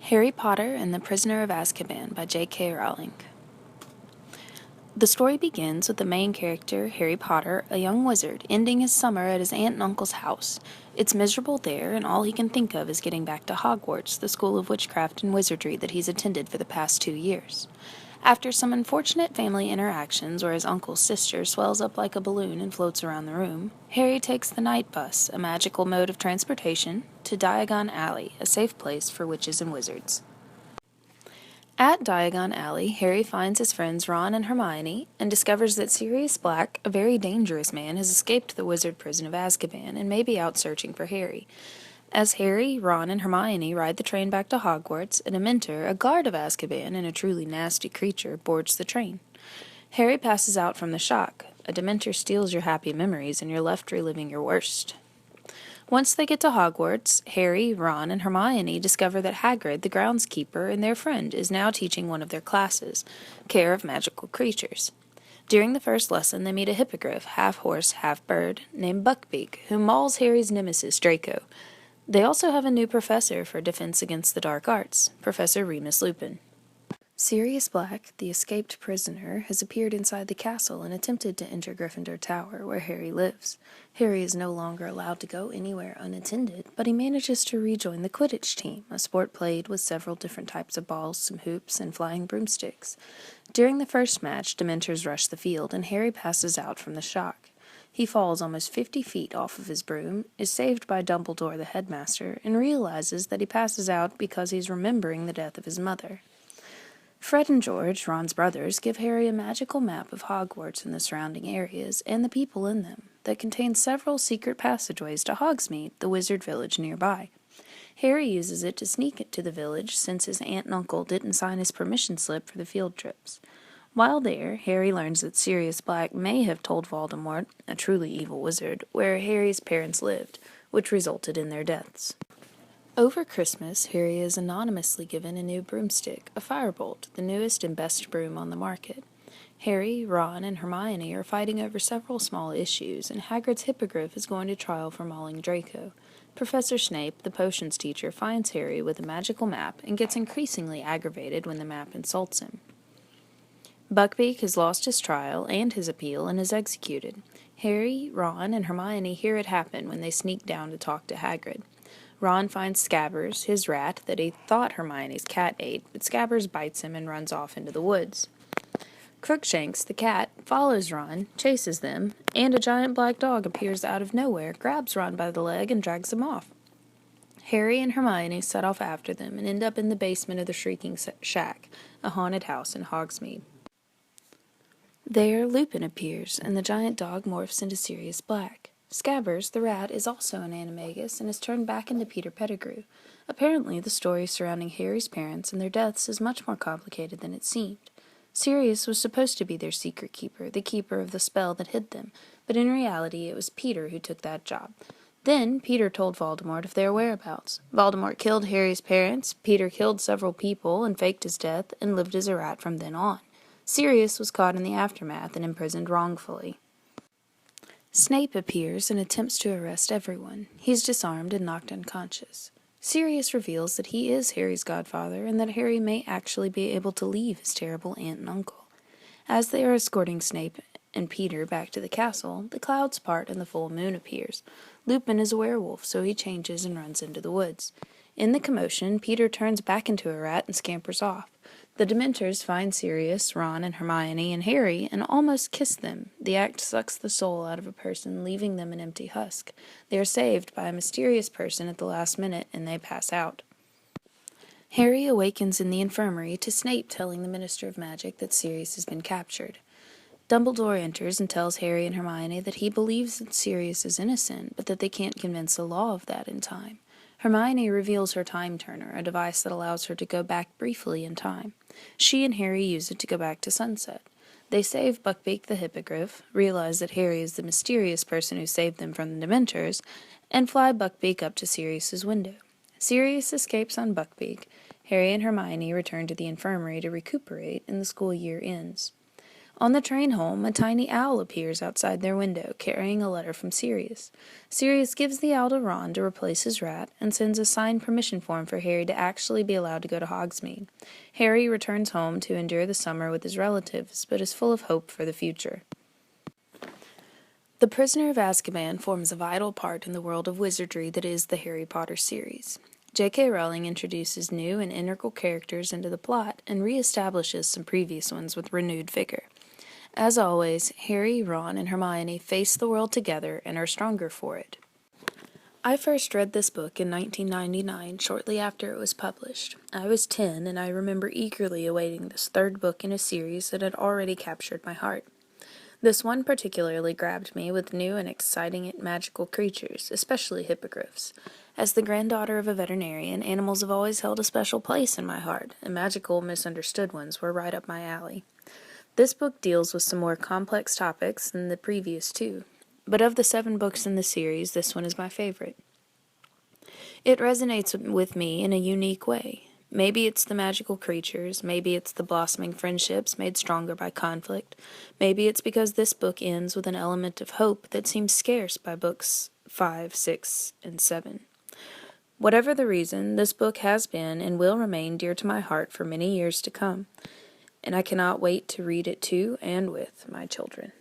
Harry Potter and the Prisoner of Azkaban by J.K. Rowling. The story begins with the main character, Harry Potter, a young wizard, ending his summer at his aunt and uncle's house. It's miserable there, and all he can think of is getting back to Hogwarts, the school of witchcraft and wizardry that he's attended for the past 2 years. After some unfortunate family interactions where his uncle's sister swells up like a balloon and floats around the room, Harry takes the night bus, a magical mode of transportation, to Diagon Alley, a safe place for witches and wizards. At Diagon Alley, Harry finds his friends Ron and Hermione and discovers that Sirius Black, a very dangerous man, has escaped the wizard prison of Azkaban and may be out searching for Harry. As Harry, Ron, and Hermione ride the train back to Hogwarts, a Dementor, a guard of Azkaban and a truly nasty creature, boards the train. Harry passes out from the shock. A Dementor steals your happy memories and you're left reliving your worst. Once they get to Hogwarts, Harry, Ron, and Hermione discover that Hagrid, the groundskeeper, and their friend, is now teaching one of their classes, Care of Magical Creatures. During the first lesson, they meet a hippogriff, half-horse, half-bird, named Buckbeak, who mauls Harry's nemesis, Draco. They also have a new professor for defense against the dark arts, Professor Remus Lupin. Sirius Black, the escaped prisoner, has appeared inside the castle and attempted to enter Gryffindor Tower, where Harry lives. Harry is no longer allowed to go anywhere unattended, but he manages to rejoin the Quidditch team, a sport played with several different types of balls, some hoops, and flying broomsticks. During the first match, Dementors rush the field, and Harry passes out from the shock. He falls almost 50 feet off of his broom, is saved by Dumbledore the headmaster, and realizes that he passes out because he's remembering the death of his mother. Fred and George, Ron's brothers, give Harry a magical map of Hogwarts and the surrounding areas, and the people in them, that contains several secret passageways to Hogsmeade, the wizard village nearby. Harry uses it to sneak it to the village since his aunt and uncle didn't sign his permission slip for the field trips. While there, Harry learns that Sirius Black may have told Voldemort, a truly evil wizard, where Harry's parents lived, which resulted in their deaths. Over Christmas, Harry is anonymously given a new broomstick, a firebolt, the newest and best broom on the market. Harry, Ron, and Hermione are fighting over several small issues, and Hagrid's hippogriff is going to trial for mauling Draco. Professor Snape, the potions teacher, finds Harry with a magical map and gets increasingly aggravated when the map insults him. Buckbeak has lost his trial and his appeal and is executed. Harry, Ron, and Hermione hear it happen when they sneak down to talk to Hagrid. Ron finds Scabbers, his rat, that he thought Hermione's cat ate, but Scabbers bites him and runs off into the woods. Crookshanks, the cat, follows Ron, chases them, and a giant black dog appears out of nowhere, grabs Ron by the leg, and drags him off. Harry and Hermione set off after them and end up in the basement of the Shrieking Shack, a haunted house in Hogsmeade. There, Lupin appears, and the giant dog morphs into Sirius Black. Scabbers, the rat, is also an animagus and is turned back into Peter Pettigrew. Apparently, the story surrounding Harry's parents and their deaths is much more complicated than it seemed. Sirius was supposed to be their secret keeper, the keeper of the spell that hid them, but in reality it was Peter who took that job. Then, Peter told Voldemort of their whereabouts. Voldemort killed Harry's parents, Peter killed several people and faked his death, and lived as a rat from then on. Sirius was caught in the aftermath and imprisoned wrongfully. Snape appears and attempts to arrest everyone. He's disarmed and knocked unconscious. Sirius reveals that he is Harry's godfather and that Harry may actually be able to leave his terrible aunt and uncle. As they are escorting Snape and Peter back to the castle, the clouds part and the full moon appears. Lupin is a werewolf, so he changes and runs into the woods. In the commotion, Peter turns back into a rat and scampers off. The Dementors find Sirius, Ron, and Hermione, and Harry, and almost kiss them. The act sucks the soul out of a person, leaving them an empty husk. They are saved by a mysterious person at the last minute, and they pass out. Harry awakens in the infirmary to Snape telling the Minister of Magic that Sirius has been captured. Dumbledore enters and tells Harry and Hermione that he believes that Sirius is innocent, but that they can't convince the law of that in time. Hermione reveals her Time Turner, a device that allows her to go back briefly in time. She and Harry use it to go back to sunset. They save Buckbeak the Hippogriff, realize that Harry is the mysterious person who saved them from the Dementors, and fly Buckbeak up to Sirius's window. Sirius escapes on Buckbeak. Harry and Hermione return to the infirmary to recuperate, and the school year ends. On the train home, a tiny owl appears outside their window, carrying a letter from Sirius. Sirius gives the owl to Ron to replace his rat, and sends a signed permission form for Harry to actually be allowed to go to Hogsmeade. Harry returns home to endure the summer with his relatives, but is full of hope for the future. The Prisoner of Azkaban forms a vital part in the world of wizardry that is the Harry Potter series. J.K. Rowling introduces new and integral characters into the plot and reestablishes some previous ones with renewed vigor. As always, Harry, Ron, and Hermione face the world together and are stronger for it. I first read this book in 1999, shortly after it was published. I was 10, and I remember eagerly awaiting this third book in a series that had already captured my heart. This one particularly grabbed me with new and exciting magical creatures, especially hippogriffs. As the granddaughter of a veterinarian, animals have always held a special place in my heart, and magical, misunderstood ones were right up my alley. This book deals with some more complex topics than the previous two, but of the 7 books in the series, this one is my favorite. It resonates with me in a unique way. Maybe it's the magical creatures, maybe it's the blossoming friendships made stronger by conflict, maybe it's because this book ends with an element of hope that seems scarce by books 5, 6, and 7. Whatever the reason, this book has been and will remain dear to my heart for many years to come, and I cannot wait to read it to and with my children.